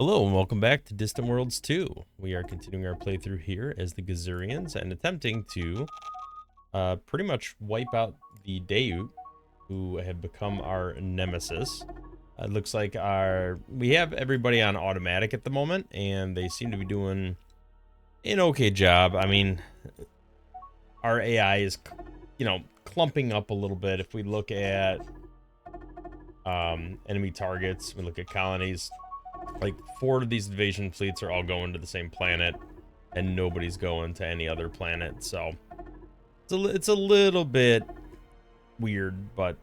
Hello and welcome back to Distant Worlds 2. We are continuing our playthrough here as the Gizureans and attempting to pretty much wipe out the Daewt, who have become our nemesis. It looks like we have everybody on automatic at the moment, and they seem to be doing an okay job. I mean, our AI is, clumping up a little bit. If we look at enemy targets, we look at colonies. Like 4 of these invasion fleets are all going to the same planet, and nobody's going to any other planet. So it's a little bit weird, but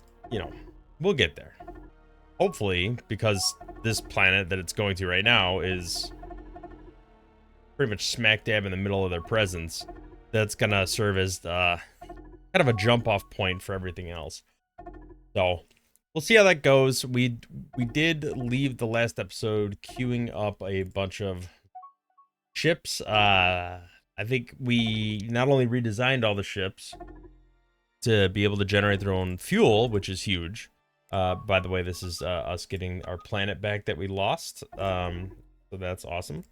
we'll get there. Hopefully, because this planet that it's going to right now is pretty much smack dab in the middle of their presence. That's gonna serve as kind of a jump off point for everything else. So we'll see how that goes. We did leave the last episode queuing up a bunch of ships. I think we not only redesigned all the ships to be able to generate their own fuel, which is huge. By the way, this is us getting our planet back that we lost. So that's awesome.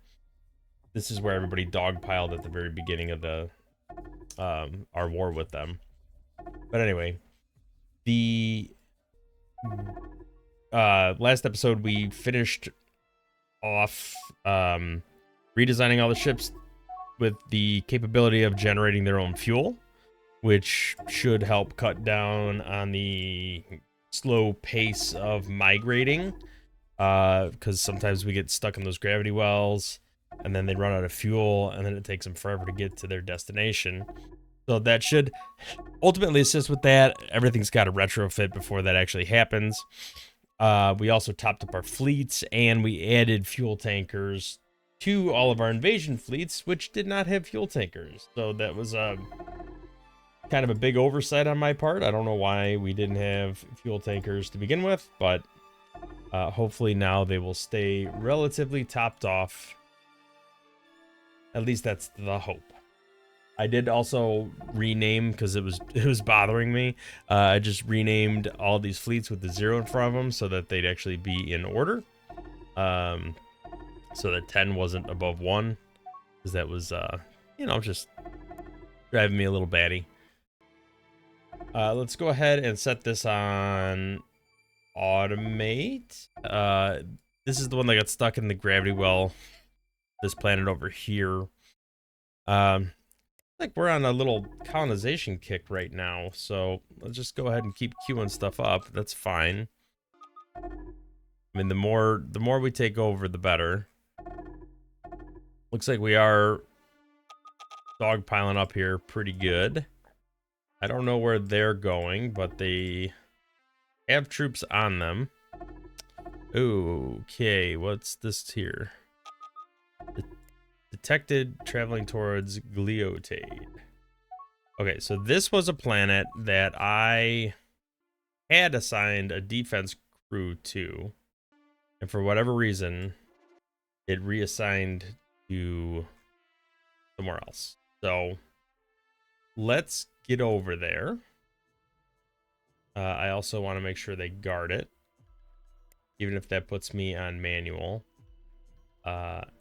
This is where everybody dogpiled at the very beginning of the our war with them. But anyway, the last episode we finished off redesigning all the ships with the capability of generating their own fuel, which should help cut down on the slow pace of migrating, because sometimes we get stuck in those gravity wells and then they run out of fuel and then it takes them forever to get to their destination. So that should ultimately assist with that. Everything's got to retrofit before that actually happens. We also topped up our fleets, and we added fuel tankers to all of our invasion fleets, which did not have fuel tankers. So that was kind of a big oversight on my part. I don't know why we didn't have fuel tankers to begin with, but hopefully now they will stay relatively topped off. At least that's the hope. I did also rename, because it was bothering me. I just renamed all these fleets with the 0 in front of them so that they'd actually be in order. So that 10 wasn't above 1, because that was, just driving me a little batty. Let's go ahead and set this on automate. This is the one that got stuck in the gravity well. This planet over here. Like we're on a little colonization kick right now, so let's just go ahead and keep queuing stuff up. That's fine. I mean, the more we take over, the better. Looks like we are dogpiling up here pretty good. I don't know where they're going, but they have troops on them. Okay, what's this here? Detected traveling towards Gliotade. Okay, so this was a planet that I had assigned a defense crew to, and for whatever reason, it reassigned to somewhere else. So let's get over there. I also want to make sure they guard it, even if that puts me on manual.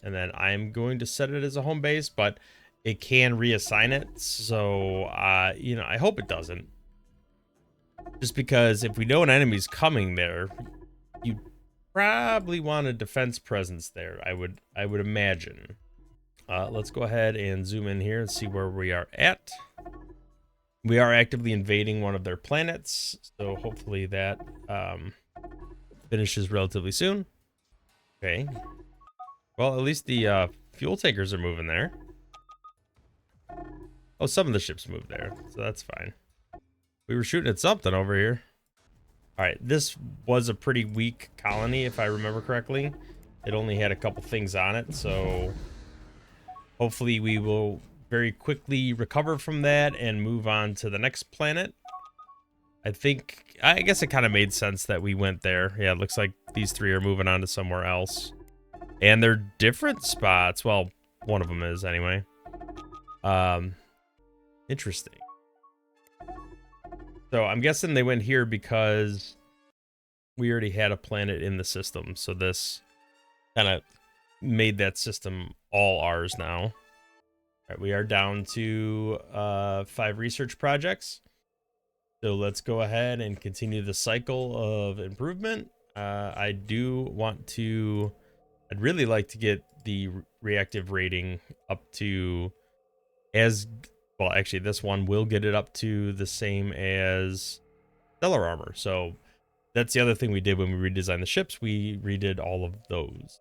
And then I'm going to set it as a home base, but it can reassign it. So, I hope it doesn't. Just because if we know an enemy's coming there, you probably want a defense presence there, I would imagine. Let's go ahead and zoom in here and see where we are at. We are actively invading one of their planets, so hopefully that finishes relatively soon. Okay. Well, at least the fuel tankers are moving there. Oh, some of the ships moved there, so that's fine. We were shooting at something over here. All right, this was a pretty weak colony, if I remember correctly. It only had a couple things on it, so hopefully we will very quickly recover from that and move on to the next planet. I guess it kind of made sense that we went there. Yeah, it looks like these 3 are moving on to somewhere else. And they're different spots. Well, one of them is anyway. Interesting. So I'm guessing they went here because we already had a planet in the system. So this kind of made that system all ours now. All right, we are down to 5 research projects. So let's go ahead and continue the cycle of improvement. I do want to, I'd really like to get the reactive rating up to as, well, actually this one will get it up to the same as stellar armor. So that's the other thing we did when we redesigned the ships. We redid all of those.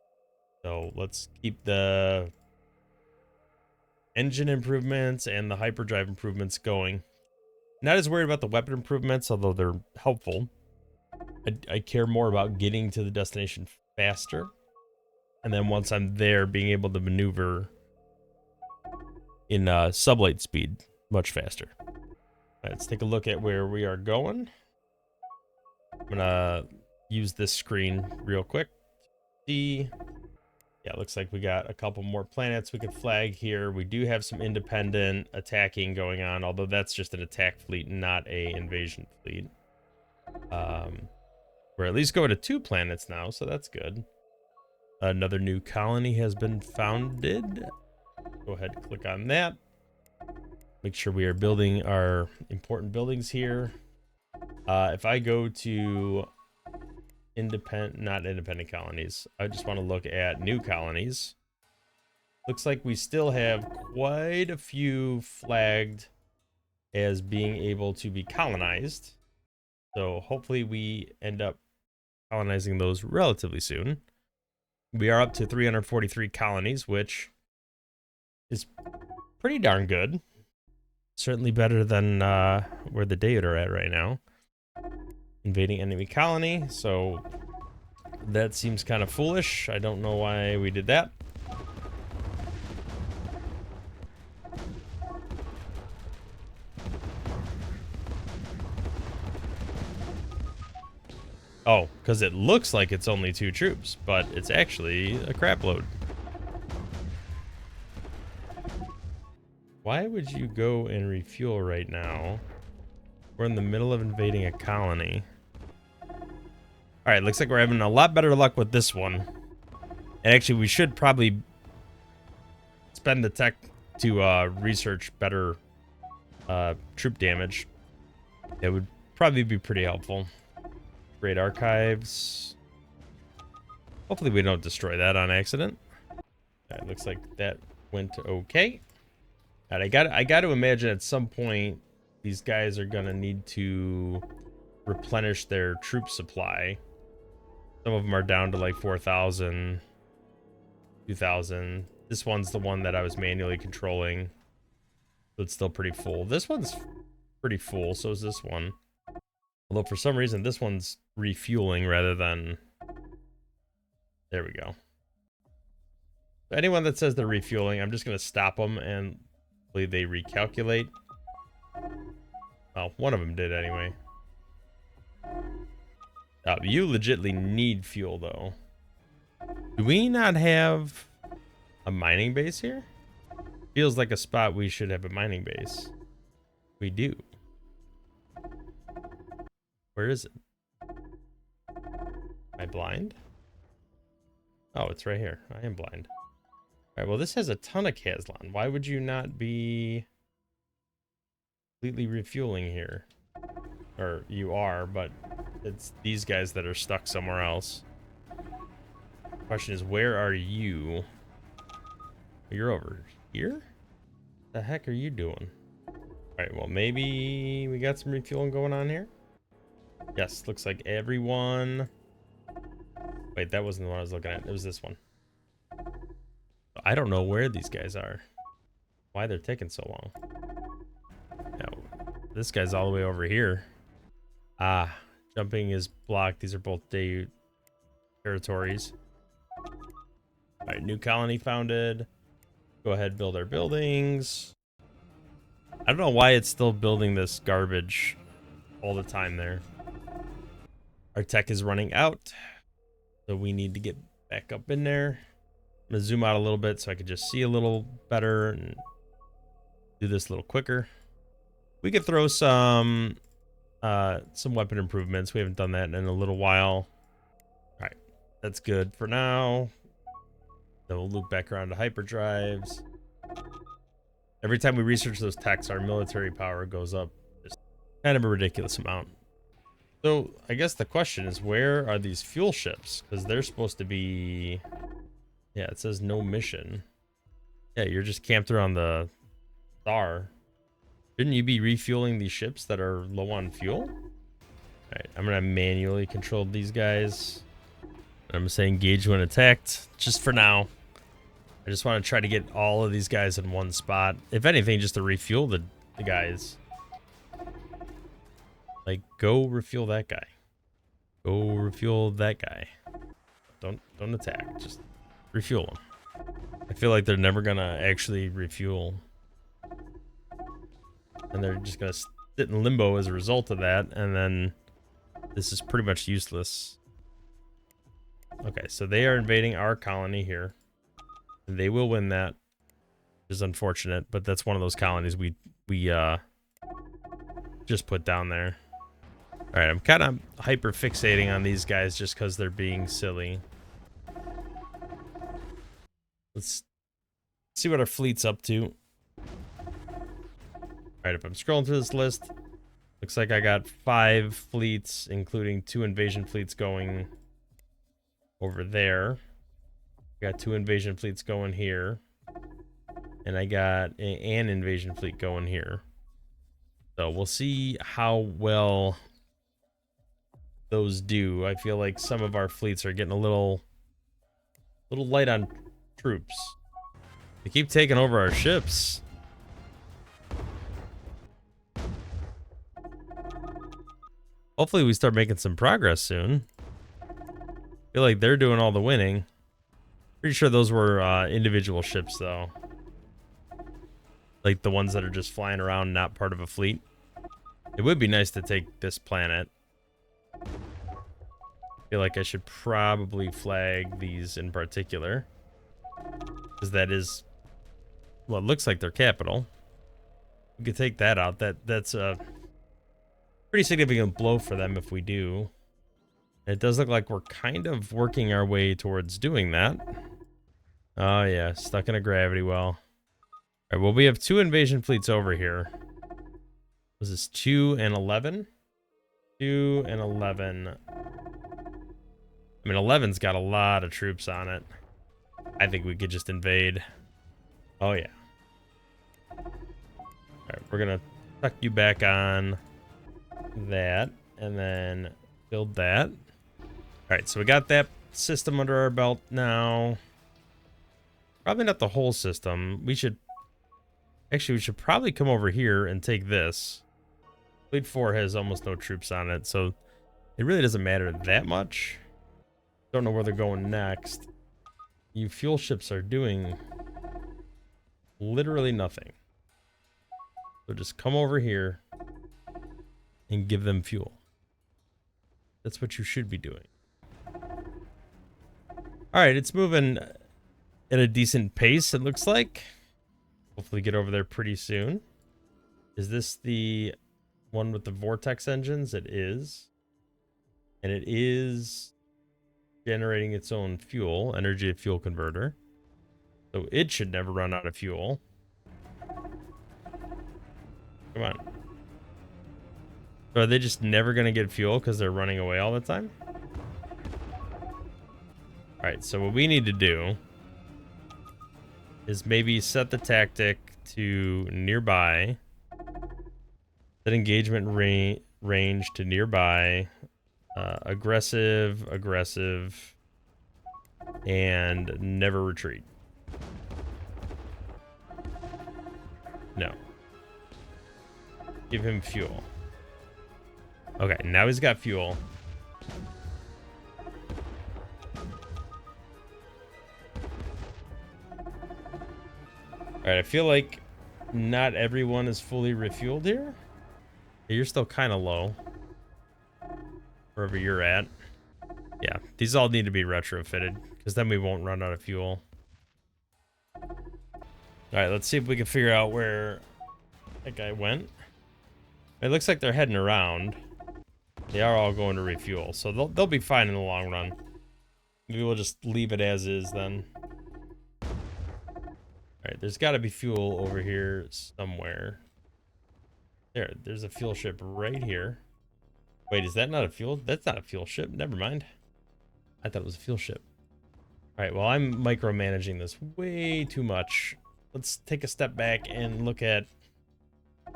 So let's keep the engine improvements and the hyperdrive improvements going. Not as worried about the weapon improvements, although they're helpful. I care more about getting to the destination faster. And then once I'm there, being able to maneuver in sublight speed much faster. All right, let's take a look at where we are going. I'm going to use this screen real quick. See. Yeah, it looks like we got a couple more planets we could flag here. We do have some independent attacking going on, although that's just an attack fleet, not a invasion fleet. We're at least going to 2 planets now, so that's good. Another new colony has been founded. Go ahead and click on that. Make sure we are building our important buildings here. If I go to not independent colonies, I just want to look at new colonies. Looks like we still have quite a few flagged as being able to be colonized. So hopefully we end up colonizing those relatively soon. We are up to 343 colonies, which is pretty darn good. Certainly better than where the David are at right now. Invading enemy colony, so that seems kind of foolish. I don't know why we did that. Oh, because it looks like it's only 2 troops, but it's actually a crap load. Why would you go and refuel right now? We're in the middle of invading a colony. All right, looks like we're having a lot better luck with this one. And actually, we should probably spend the tech to research better troop damage. It would probably be pretty helpful. Great archives. Hopefully we don't destroy that on accident. That looks like that went okay. And I got to imagine at some point these guys are gonna need to replenish their troop supply. Some of them are down to like 4,000, 2,000. This one's the one that I was manually controlling, so it's still pretty full. This one's pretty full, so is this one. Although for some reason this one's refueling rather than... There we go. Anyone that says they're refueling, I'm just going to stop them and hopefully they recalculate. Well, one of them did anyway. You legitimately need fuel though. Do we not have a mining base here? Feels like a spot we should have a mining base. We do. Where is it? Am I blind? Oh, it's right here. I am blind. All right, well, this has a ton of Kazlan. Why would you not be completely refueling here? Or you are, but it's these guys that are stuck somewhere else. Question is, where are you? You're over here? The heck are you doing? All right, well, maybe we got some refueling going on here. Yes, looks like everyone... Wait, that wasn't the one I was looking at. It was this one. I don't know where these guys are. Why they're taking so long. No, this guy's all the way over here. Ah, jumping is blocked. These are both day territories. All right, new colony founded. Go ahead, build our buildings. I don't know why it's still building this garbage all the time there. Our tech is running out, so we need to get back up in there. I'm gonna zoom out a little bit so I can just see a little better and do this a little quicker. We could throw some weapon improvements. We haven't done that in a little while. All right, that's good for now. Then we'll loop back around to hyperdrives. Every time we research those techs, our military power goes up. Just kind of a ridiculous amount. So I guess the question is, where are these fuel ships? Because they're supposed to be... Yeah, it says no mission. Yeah, you're just camped around the star. Shouldn't you be refueling these ships that are low on fuel? Alright, I'm gonna manually control these guys. I'm gonna say engage when attacked, just for now. I just want to try to get all of these guys in one spot. If anything, just to refuel the guys. Like, go refuel that guy. Go refuel that guy. Don't attack. Just refuel them. I feel like they're never gonna actually refuel. And they're just gonna sit in limbo as a result of that, and then this is pretty much useless. Okay, so they are invading our colony here. They will win that, which is unfortunate, but that's one of those colonies we just put down there. All right, I'm kind of hyper fixating on these guys just because they're being silly. Let's see what our fleet's up to. All right, if I'm scrolling through this list, looks like I got 5 fleets, including 2 invasion fleets going over there. Got 2 invasion fleets going here. And I got an invasion fleet going here. So we'll see how well those do. I feel like some of our fleets are getting a little light on troops. They keep taking over our ships. Hopefully we start making some progress soon. I feel like they're doing all the winning. Pretty sure those were individual ships, though. Like the ones that are just flying around, not part of a fleet. It would be nice to take this planet. I feel like I should probably flag these in particular. Because that is... Well, it looks like their capital. We could take that out. That's a pretty significant blow for them if we do. It does look like we're kind of working our way towards doing that. Oh yeah, stuck in a gravity well. Alright, well we have 2 invasion fleets over here. Was this 2 and 11? 2 and 11. I mean, 11's got a lot of troops on it. I think we could just invade. Oh yeah. Alright, we're gonna tuck you back on that. And then build that. Alright, so we got that system under our belt now. Probably not the whole system. We should... Actually, we should probably come over here and take this. Fleet 4 has almost no troops on it, so it really doesn't matter that much. Don't know where they're going next. You fuel ships are doing literally nothing. So just come over here and give them fuel. That's what you should be doing. Alright, it's moving at a decent pace, it looks like. Hopefully get over there pretty soon. Is this the one with the vortex engines? It is. And it is generating its own fuel, energy fuel converter. So it should never run out of fuel. Come on. So are they just never going to get fuel because they're running away all the time? Alright, so what we need to do is maybe set the tactic to nearby. Set engagement range to nearby. Aggressive, and never retreat. No. Give him fuel. Okay, now he's got fuel. Alright, I feel like not everyone is fully refueled here. You're still kind of low. Wherever you're at. Yeah, these all need to be retrofitted, because then we won't run out of fuel. Alright, let's see if we can figure out where that guy went. It looks like they're heading around. They are all going to refuel, so they'll be fine in the long run. Maybe we'll just leave it as is then. right, there's got to be fuel over here somewhere. There's a fuel ship right here. Wait, is that not a fuel? That's not a fuel ship. Never mind. I thought it was a fuel ship. All right, well, I'm micromanaging this way too much. Let's take a step back and look at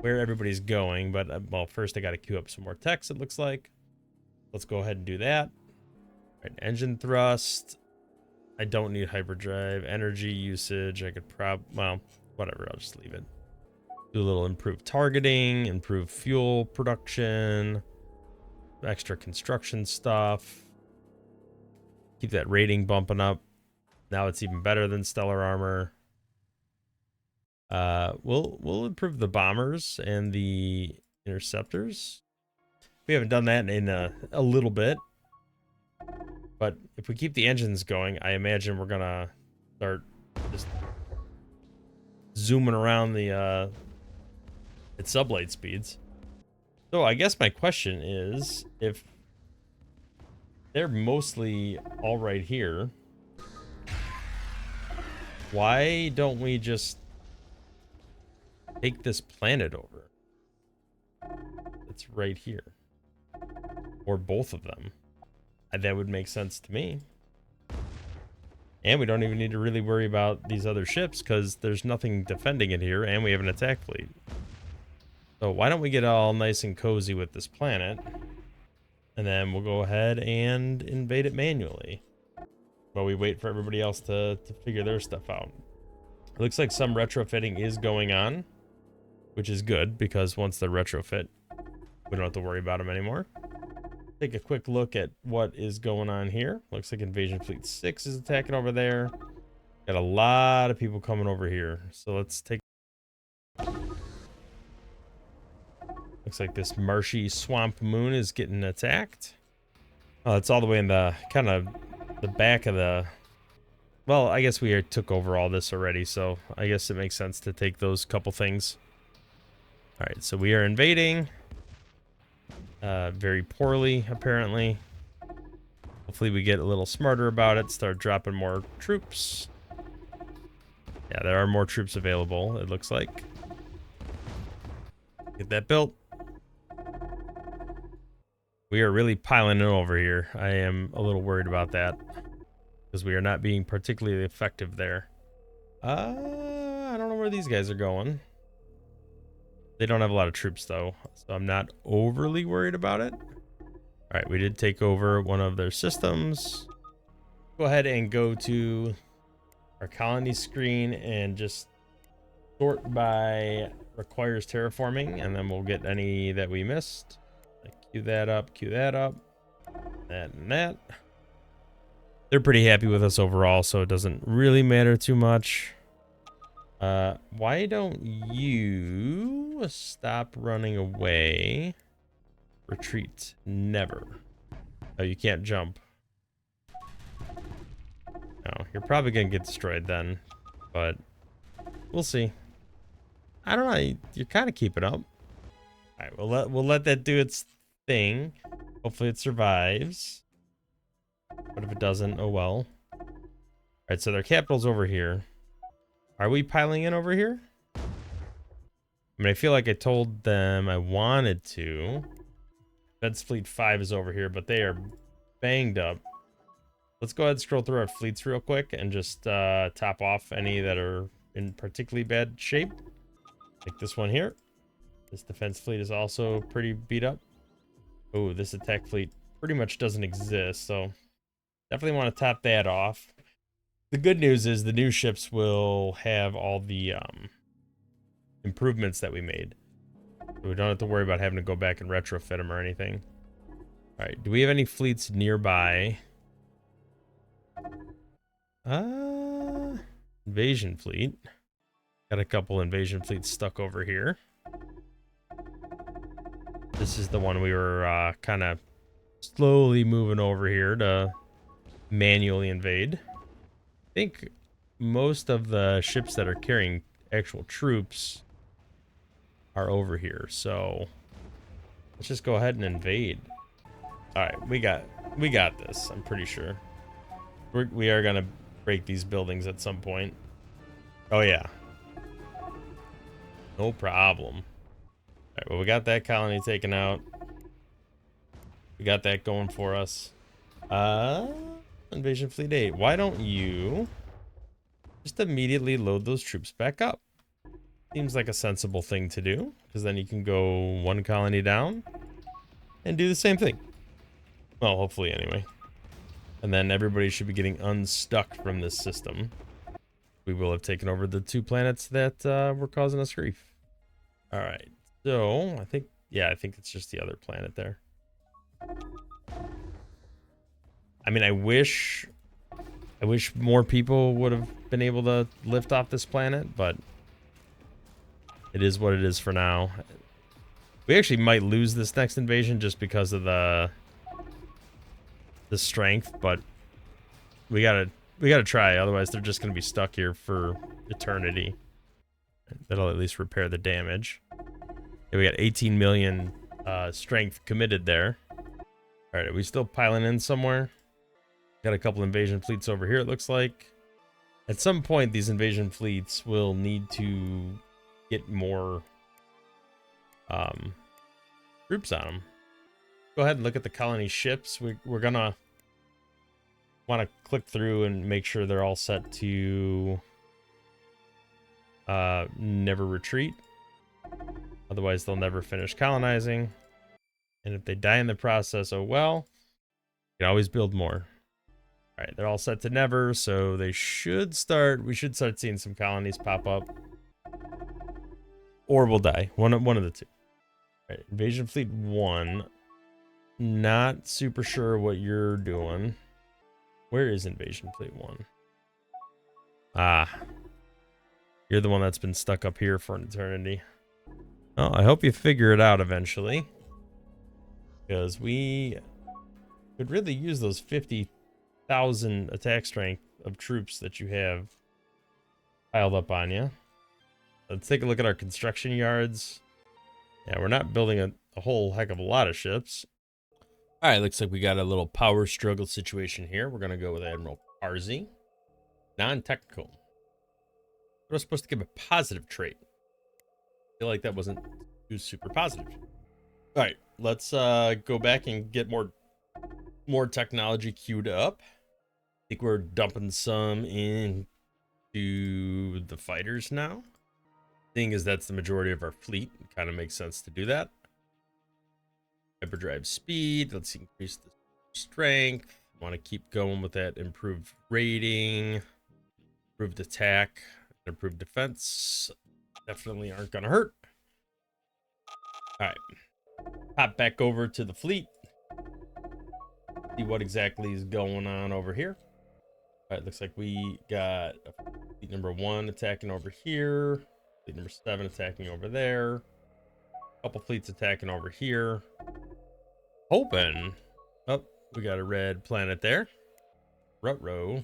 where everybody's going. But, well, first I got to queue up some more text, it looks like. Let's go ahead and do that. All right, engine thrust. I don't need hyperdrive. Energy usage. I could well, whatever. I'll just leave it. Do a little improved targeting, improve fuel production, extra construction stuff. Keep that rating bumping up. Now it's even better than stellar armor. We'll improve the bombers and the interceptors. We haven't done that in a little bit. But if we keep the engines going, I imagine we're gonna start just zooming around the at sublight speeds. So I guess my question is, if they're mostly all right here, why don't we just take this planet over? It's right here. Or both of them. That would make sense to me. And we don't even need to really worry about these other ships because there's nothing defending it here and we have an attack fleet. So why don't we get all nice and cozy with this planet and then we'll go ahead and invade it manually while we wait for everybody else to figure their stuff out. It looks like some retrofitting is going on, which is good because once they're retrofit, we don't have to worry about them anymore. Take a quick look at what is going on here. Looks like Invasion Fleet 6 is attacking over there. Got a lot of people coming over here. So let's take... Looks like this marshy swamp moon is getting attacked. Oh, it's all the way in the kind of the back of the... Well, I guess we took over all this already, so I guess it makes sense to take those couple things. All right, so we are invading. Very poorly, apparently. Hopefully we get a little smarter about it, start dropping more troops. Yeah, there are more troops available, it looks like. Get that built. We are really piling in over here. I am a little worried about that because we are not being particularly effective there. I don't know where these guys are going. They don't have a lot of troops though, so I'm not overly worried about it. All right, we did take over one of their systems. Go ahead and go to our colony screen and just sort by requires terraforming, and then we'll get any that we missed. Queue that up, that and that. They're pretty happy with us overall, so it doesn't really matter too much. Why don't you stop running away? Retreat. Never. Oh, you can't jump. No, you're probably gonna get destroyed then, but we'll see. I don't know. You're kind of keeping up. All right, we'll let that do its thing. Hopefully it survives. But if it doesn't, oh well. All right, so their capital's over here. Are we piling in over here? I mean, I feel like I told them I wanted to. Fed's Fleet 5 is over here, but they are banged up. Let's go ahead and scroll through our fleets real quick and just top off any that are in particularly bad shape. Like this one here. This defense fleet is also pretty beat up. Oh, this attack fleet pretty much doesn't exist, so definitely want to top that off. The good news is the new ships will have all the improvements that we made. So we don't have to worry about having to go back and retrofit them or anything. All right, do we have any fleets nearby? Invasion fleet. Got a couple invasion fleets stuck over here. This is the one we were kind of slowly moving over here to manually invade. I think most of the ships that are carrying actual troops are over here, so let's just go ahead and invade. All right, we got this. I'm pretty sure we are gonna break these buildings at some point. Oh yeah, No problem. All right, well, we got that colony taken out. We got that going for us. Invasion Fleet 8. Why don't you just immediately load those troops back up? Seems like a sensible thing to do, because then you can go one colony down and do the same thing. Well, hopefully anyway. And then everybody should be getting unstuck from this system. We will have taken over the 2 planets that were causing us grief. All right, so I think it's just the other planet there. I mean, I wish more people would have been able to lift off this planet, but it is what it is for now. We actually might lose this next invasion just because of the strength, but we gotta try. Otherwise, they're just gonna be stuck here for eternity. That'll at least repair the damage. Yeah, we got 18 million strength committed there. All right, are we still piling in somewhere? Got a couple invasion fleets over here, it looks like. At some point, these invasion fleets will need to get more troops on them. Go ahead and look at the colony ships. We're gonna want to click through and make sure they're all set to never retreat. Otherwise, they'll never finish colonizing. And if they die in the process, oh well. You can always build more. All right, they're all set to never, so they should start. We should start seeing some colonies pop up, or we'll die. One of the two. All right, Invasion Fleet 1. Not super sure what you're doing. Where is Invasion Fleet 1? Ah, you're the one that's been stuck up here for an eternity. Well, I hope you figure it out eventually, because we could really use those 50,000 attack strength of troops that you have piled up on you. Let's take a look at our construction yards. Yeah, we're not building a whole heck of a lot of ships. All right, looks like we got a little power struggle situation here. We're going to go with Admiral Parzi. Non-technical. We're supposed to give a positive trait. I feel like that wasn't too super positive. All right, let's go back and get more technology queued up. I think we're dumping some into the fighters now. Seeing as that's the majority of our fleet, it kind of makes sense to do that. Hyperdrive speed. Let's increase the strength. Want to keep going with that improved rating, improved attack, improved defense. Definitely aren't gonna hurt. All right, hop back over to the fleet. See what exactly is going on over here. All right, looks like we got fleet number 1 attacking over here. Fleet number 7 attacking over there. A couple fleets attacking over here. Hoping. Oh, we got a red planet there. Rutrow.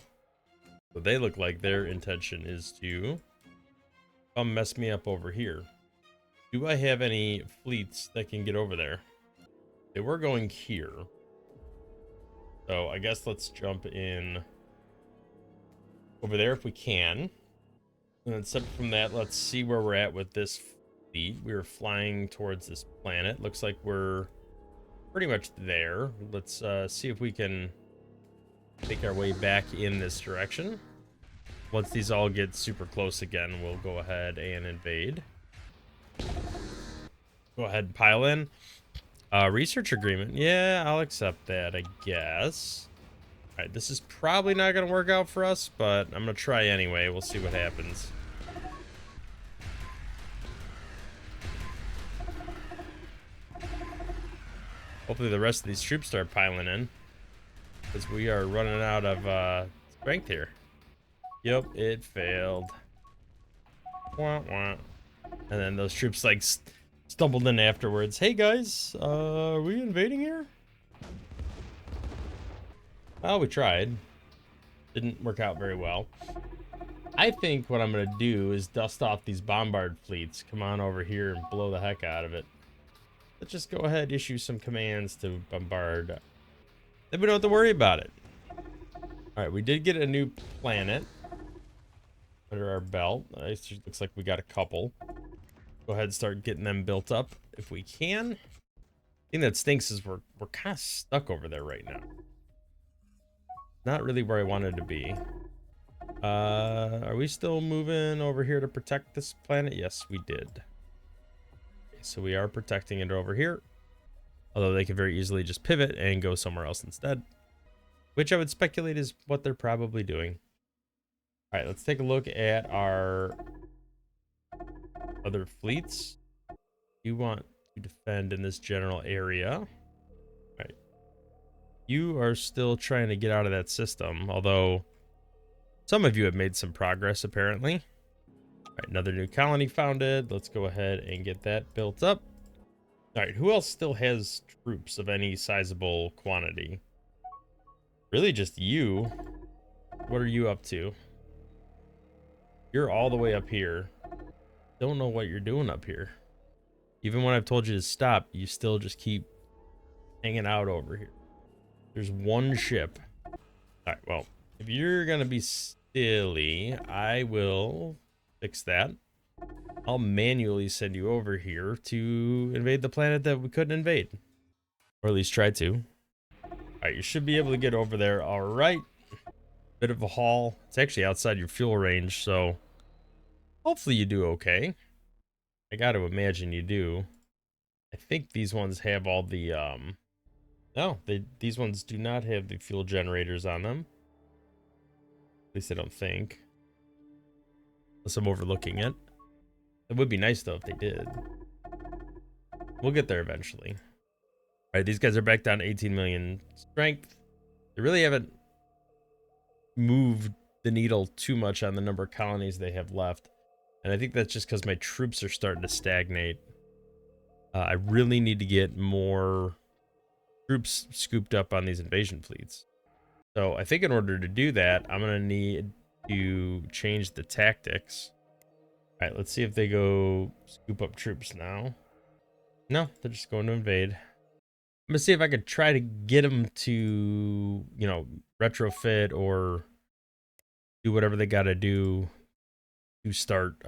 So they look like their intention is to come mess me up over here. Do I have any fleets that can get over there? They were going here. So I guess let's jump in over there if we can. And then separate from that, let's see where we're at with this fleet. We were flying towards this planet. Looks like we're pretty much there. Let's see if we can make our way back in this direction. Once these all get super close again, we'll go ahead and invade. Go ahead and pile in. Research agreement. Yeah, I'll accept that, I guess. All right, this is probably not going to work out for us, but I'm going to try anyway. We'll see what happens. Hopefully the rest of these troops start piling in, because we are running out of strength here. Yep, it failed. Wah, wah. And then those troops like stumbled in afterwards. Hey guys, are we invading here? Well, we tried. Didn't work out very well. I think what I'm gonna do is dust off these bombard fleets. Come on over here and blow the heck out of it. Let's just go ahead, issue some commands to bombard. Then we don't have to worry about it. All right, we did get a new planet under our belt. It looks like we got a couple. go ahead and start getting them built up if we can. The thing that stinks is we're kind of stuck over there right now. Not really where I wanted to be. Are we still moving over here to protect this planet? Yes, we did. Okay, so we are protecting it over here. Although they could very easily just pivot and go somewhere else instead. Which I would speculate is what they're probably doing. All right, let's take a look at our other fleets. You want to defend in this general area. All right. You are still trying to get out of that system, although some of you have made some progress, apparently. All right, another new colony founded. Let's go ahead and get that built up. All right, who else still has troops of any sizable quantity? Really just you. What are you up to? You're all the way up here. Don't know what you're doing up here. Even when I've told you to stop, you still just keep hanging out over here. There's one ship. All right, well, if you're going to be silly, I will fix that. I'll manually send you over here to invade the planet that we couldn't invade. Or at least try to. All right, you should be able to get over there. All right. Bit of a haul. It's actually outside your fuel range, so hopefully you do okay. I got to imagine you do. I think these ones have all the, no, these ones do not have the fuel generators on them. At least I don't think. Unless I'm overlooking it. It would be nice, though, if they did. We'll get there eventually. All right, these guys are back down to 18 million strength. They really haven't moved the needle too much on the number of colonies they have left. And I think that's just because my troops are starting to stagnate. I really need to get more troops scooped up on these invasion fleets. So I think in order to do that, I'm going to need to change the tactics. All right, let's see if they go scoop up troops now. No, they're just going to invade. I'm going to see if I could try to get them to, you know, retrofit or do whatever they got to do to start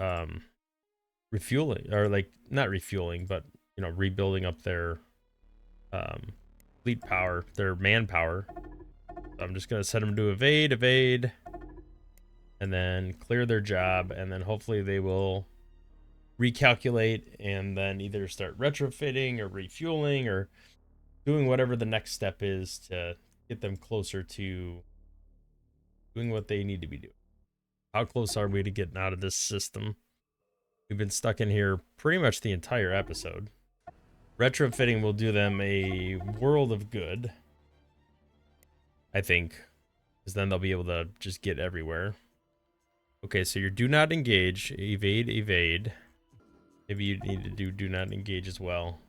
refueling, or like not refueling, but, you know, rebuilding up their fleet power, their manpower. So I'm just going to send them to evade, and then clear their job, and then hopefully they will recalculate and then either start retrofitting or refueling or doing whatever the next step is to get them closer to doing what they need to be doing. How close are we to getting out of this system? We've been stuck in here pretty much the entire episode. Retrofitting will do them a world of good, I think, because then they'll be able to just get everywhere. Okay, so your do not engage, evade. Maybe you need to do not engage as well.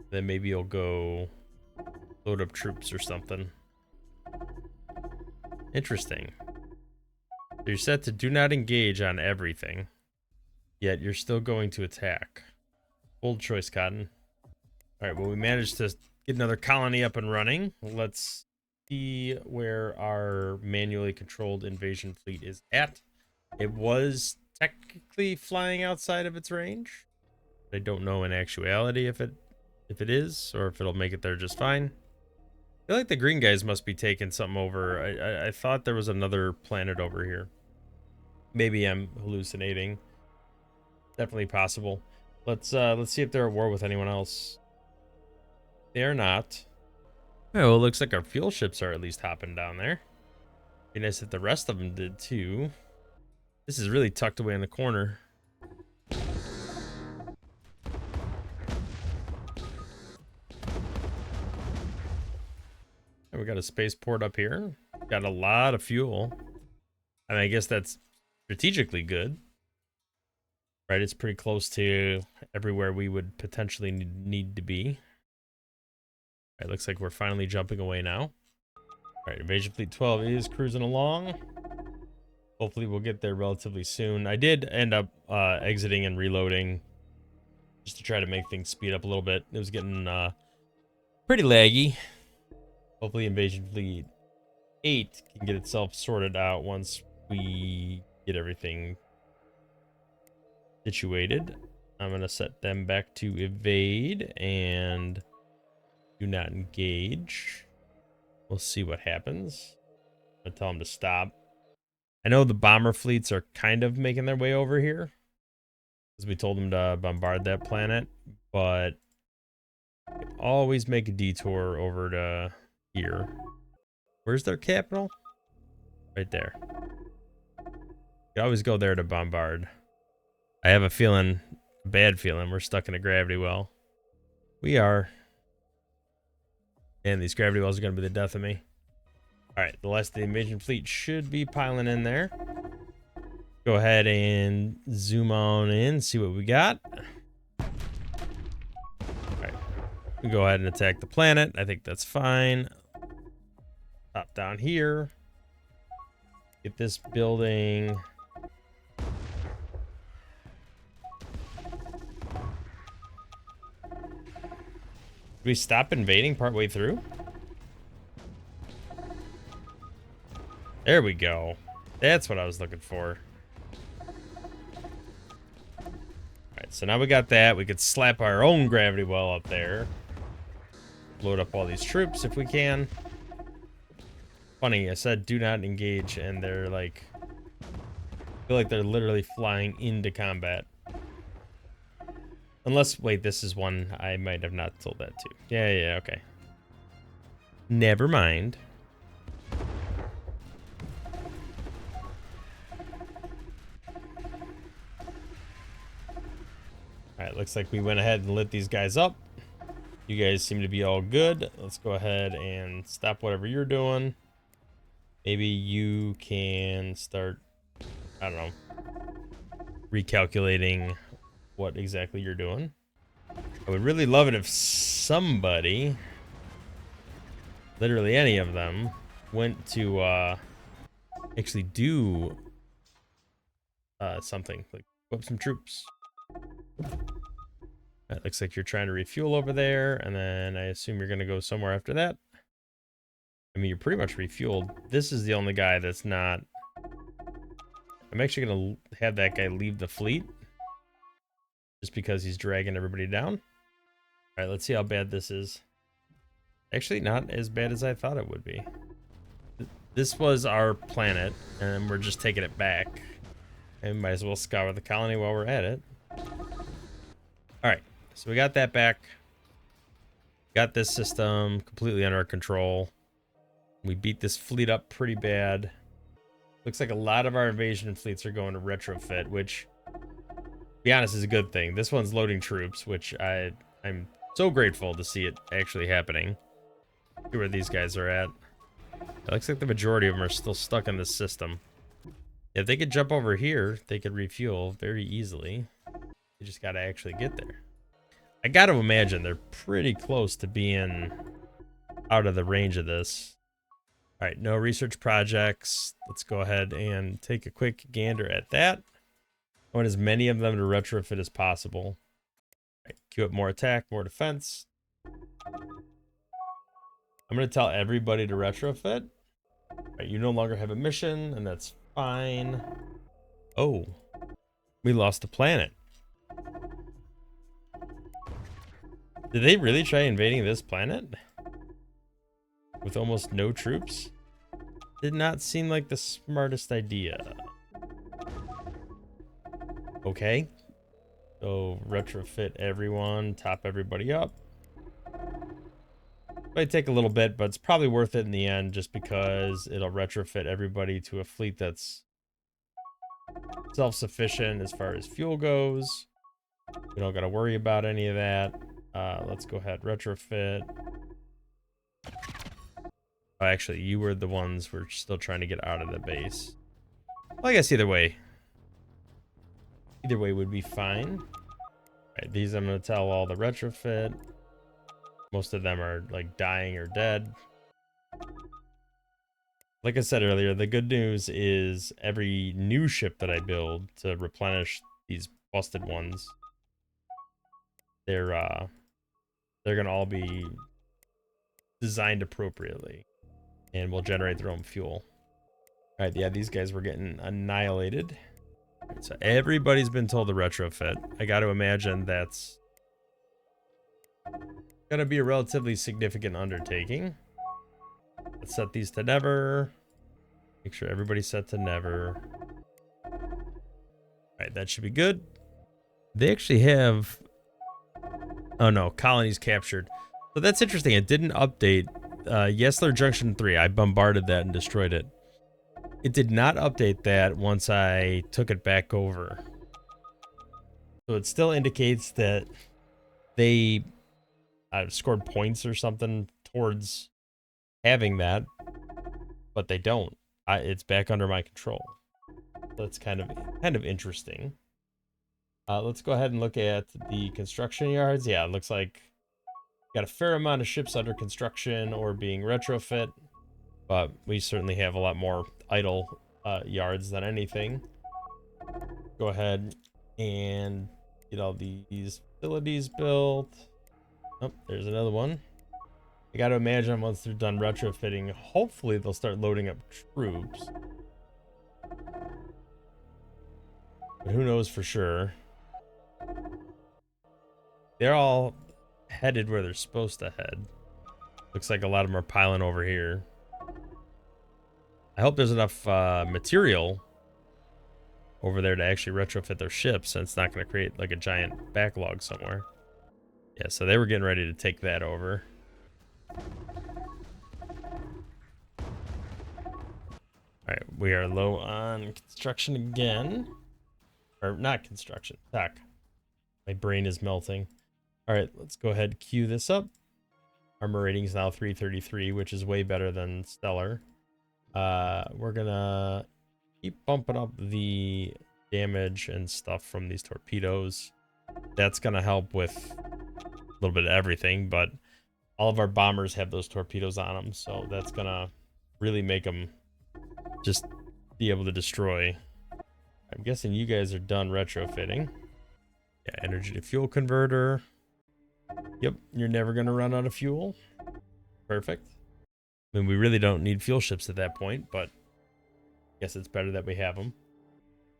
Then maybe you'll go load up troops or something. Interesting. So you're set to do not engage on everything, yet you're still going to attack. Bold choice, Cotton. All right, well, we managed to get another colony up and running. Let's see where our manually controlled invasion fleet is at. It was technically flying outside of its range. I don't know in actuality if it is, or if it'll make it there just fine. I feel like the green guys must be taking something over. I thought there was another planet over here. Maybe I'm hallucinating. Definitely possible. Let's see if they're at war with anyone else. They are not. Oh, well, it looks like our fuel ships are at least hopping down there. Be nice if the rest of them did too. This is really tucked away in the corner. We got a spaceport up here. Got a lot of fuel. I mean, I guess that's strategically good. Right, it's pretty close to everywhere we would potentially need to be. All right, looks like we're finally jumping away now. All right, Invasion Fleet 12 is cruising along. Hopefully we'll get there relatively soon. I did end up exiting and reloading just to try to make things speed up a little bit. It was getting pretty laggy. Hopefully Invasion Fleet 8 can get itself sorted out once we get everything situated. I'm going to set them back to evade and do not engage. We'll see what happens. I'm going to tell them to stop. I know the bomber fleets are kind of making their way over here, because we told them to bombard that planet, but always make a detour over to here. Where's their capital? Right there. You always go there to bombard. I have a feeling, a bad feeling, we're stuck in a gravity well. We are. And these gravity wells are going to be the death of me. Alright, the rest of the invasion fleet should be piling in there. Go ahead and zoom on in, see what we got. Alright, we go ahead and attack the planet. I think that's fine. Top down here. Get this building. Did we stop invading partway through? There we go. That's what I was looking for. Alright, so now we got that. We could slap our own gravity well up there. Load up all these troops if we can. Funny, I said do not engage, and they're like... I feel like they're literally flying into combat. Unless, wait, this is one I might have not told that to. Yeah, okay. Never mind. Alright, looks like we went ahead and lit these guys up. You guys seem to be all good. Let's go ahead and stop whatever you're doing. Maybe you can start, I don't know, recalculating what exactly you're doing. I would really love it if somebody, literally any of them, went to actually do something, like whip some troops. It looks like you're trying to refuel over there, and then I assume you're going to go somewhere after that. I mean, you're pretty much refueled. This is the only guy that's not... I'm actually going to have that guy leave the fleet, just because he's dragging everybody down. All right, let's see how bad this is. Actually, not as bad as I thought it would be. This was our planet, and we're just taking it back. And might as well scour the colony while we're at it. All right, so we got that back. Got this system completely under our control. We beat this fleet up pretty bad. Looks like a lot of our invasion fleets are going to retrofit, which, to be honest, is a good thing. This one's loading troops, which I'm so grateful to see it actually happening. See where these guys are at. It looks like the majority of them are still stuck in this system. If they could jump over here, they could refuel very easily. You just got to actually get there. I got to imagine they're pretty close to being out of the range of this. All right, no research projects. Let's go ahead and take a quick gander at that. I want as many of them to retrofit as possible. All right, queue up more attack, more defense. I'm going to tell everybody to retrofit. All right, you no longer have a mission, and that's fine. Oh, we lost the planet. Did they really try invading this planet? With almost no troops? Did not seem like the smartest idea. Okay. So retrofit everyone, top everybody up. Might take a little bit, but it's probably worth it in the end just because it'll retrofit everybody to a fleet that's self-sufficient as far as fuel goes. We don't got to worry about any of that. Let's go ahead, retrofit. Oh, actually, you were the ones we're still trying to get out of the base. Well, I guess either way. Either way would be fine. Right, these I'm going to tell all the retrofit. Most of them are like dying or dead. Like I said earlier, the good news is every new ship that I build to replenish these busted ones, they're gonna all be designed appropriately and will generate their own fuel. All right, yeah, these guys were getting annihilated. So everybody's been told to retrofit. I got to imagine that's gonna be a relatively significant undertaking. Let's set these to never. Make sure everybody's set to never. All right, that should be good. They actually have... Oh no, colonies captured. So that's interesting. It didn't update. Yesler Junction 3, I bombarded that and destroyed it. It did not update that once I took it back over. So it still indicates that they scored points or something towards having that, but they don't. It's back under my control. That's kind of interesting. Let's go ahead and look at the construction yards. Yeah, it looks like got a fair amount of ships under construction or being retrofit, but we certainly have a lot more idle yards than anything. Go ahead and get all these facilities built. Oh, there's another one. I got to imagine once they're done retrofitting, hopefully they'll start loading up troops. But who knows for sure. They're all headed where they're supposed to head. Looks like a lot of them are piling over here. I hope there's enough material over there to actually retrofit their ships, and it's not going to create like a giant backlog somewhere. Yeah, so they were getting ready to take that over. Alright, we are low on construction again. Or not construction, tech. My brain is melting. Alright, let's go ahead and queue this up. Armor rating is now 333, which is way better than Stellar. We're gonna keep bumping up the damage and stuff from these torpedoes. That's gonna help with a little bit of everything, but all of our bombers have those torpedoes on them, so that's gonna really make them just be able to destroy. I'm guessing you guys are done retrofitting. Yeah, energy to fuel converter. Yep, you're never gonna run out of fuel. Perfect. I mean, we really don't need fuel ships at that point, but I guess it's better that we have them.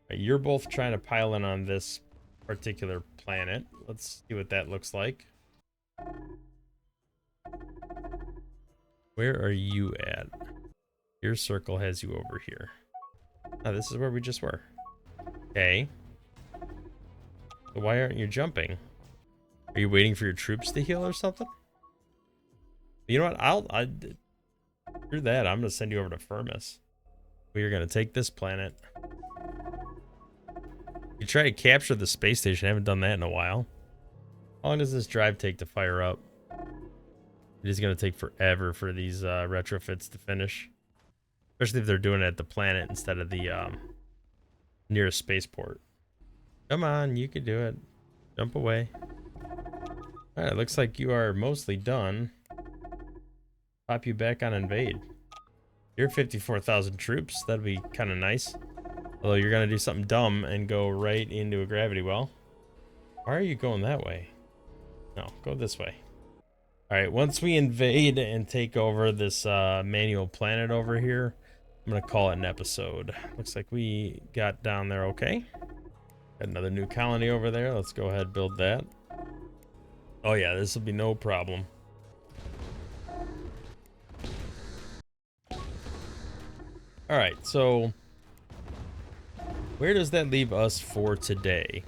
Right, you're both trying to pile in on this particular planet. Let's see what that looks like. Where are you at? Your circle has you over here. Oh, this is where we just were. Okay. So why aren't you jumping? Are you waiting for your troops to heal or something? You know what? Through that, I'm gonna send you over to Firmus. We are gonna take this planet. You try to capture the space station. I haven't done that in a while. How long does this drive take to fire up? It is gonna take forever for these retrofits to finish. Especially if they're doing it at the planet instead of the nearest spaceport. Come on, you can do it. Jump away. Alright, looks like you are mostly done. Pop you back on invade. You're 54,000 troops. That'd be kind of nice. Although you're gonna do something dumb and go right into a gravity well. Why are you going that way? No, go this way. Alright, once we invade and take over this manual planet over here, I'm gonna call it an episode. Looks like we got down there okay. Got another new colony over there. Let's go ahead and build that. Oh yeah, this will be no problem. Alright, so where does that leave us for today?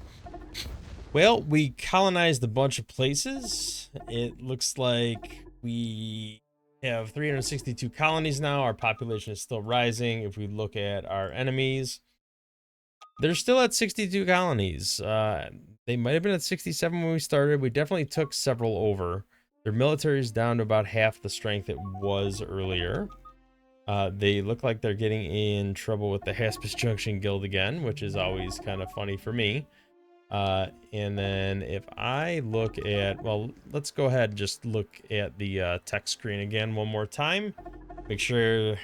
Well, we colonized a bunch of places. It looks like we have 362 colonies now. Our population is still rising. If we look at our enemies, they're still at 62 colonies. They might have been at 67 when we started. We definitely took several over. Their military is down to about half the strength it was earlier. They look like they're getting in trouble with the Haspis Junction Guild again, which is always kind of funny for me. And then if I look at, well, let's go ahead and just look at the text screen again one more time. Make sure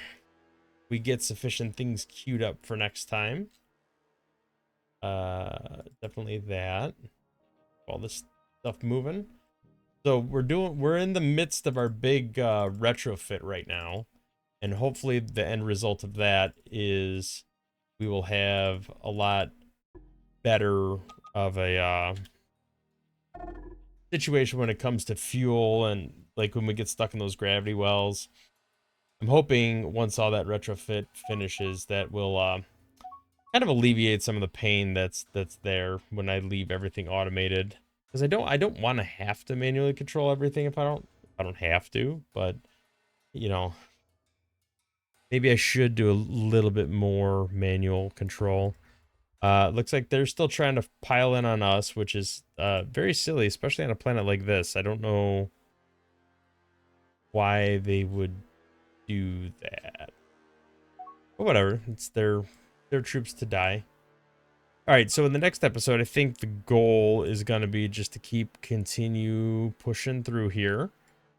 we get sufficient things queued up for next time. Definitely that. All this stuff moving. So we're in the midst of our big retrofit right now. And hopefully the end result of that is we will have a lot better of a situation when it comes to fuel and like when we get stuck in those gravity wells. I'm hoping once all that retrofit finishes, that will kind of alleviate some of the pain that's there when I leave everything automated. Because I don't want to have to manually control everything if I don't have to, but you know, maybe I should do a little bit more manual control. Looks like they're still trying to pile in on us, which is very silly, especially on a planet like this. I don't know why they would do that. But whatever, it's their troops to die. All right, so in the next episode, I think the goal is going to be just to continue pushing through here.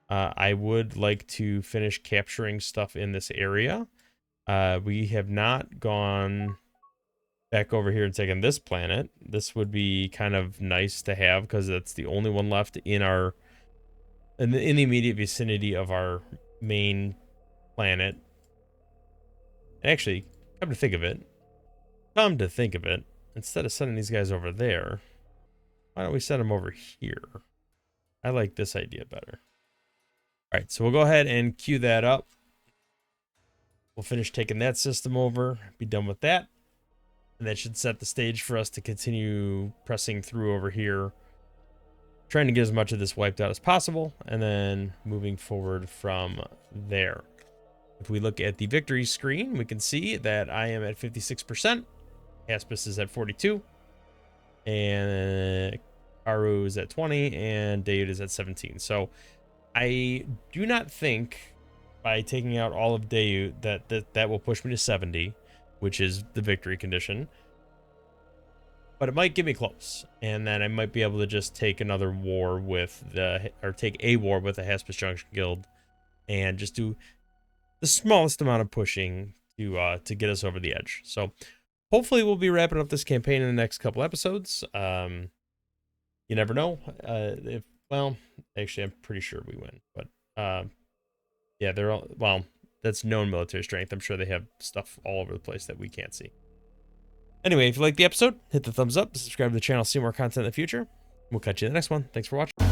I would like to finish capturing stuff in this area. We have not gone back over here and taken this planet. This would be kind of nice to have because that's the only one left in the immediate vicinity of our main planet. Actually, come to think of it, instead of sending these guys over there, why don't we send them over here? I like this idea better. All right, so we'll go ahead and queue that up. We'll finish taking that system over, be done with that. And that should set the stage for us to continue pressing through over here, trying to get as much of this wiped out as possible, and then moving forward from there. If we look at the victory screen, we can see that I am at 56%. Aspis is at 42. And Karu is at 20. And David is at 17. So I do not think by taking out all of Dayu that will push me to 70, which is the victory condition. But it might get me close. And then I might be able to just take another war with take a war with the Haspis Junction Guild and just do the smallest amount of pushing to get us over the edge. So hopefully we'll be wrapping up this campaign in the next couple episodes. You never know. Well, actually, I'm pretty sure we win. But yeah, they're all, well, that's known military strength. I'm sure they have stuff all over the place that we can't see. Anyway, if you liked the episode, hit the thumbs up, subscribe to the channel, see more content in the future. We'll catch you in the next one. Thanks for watching.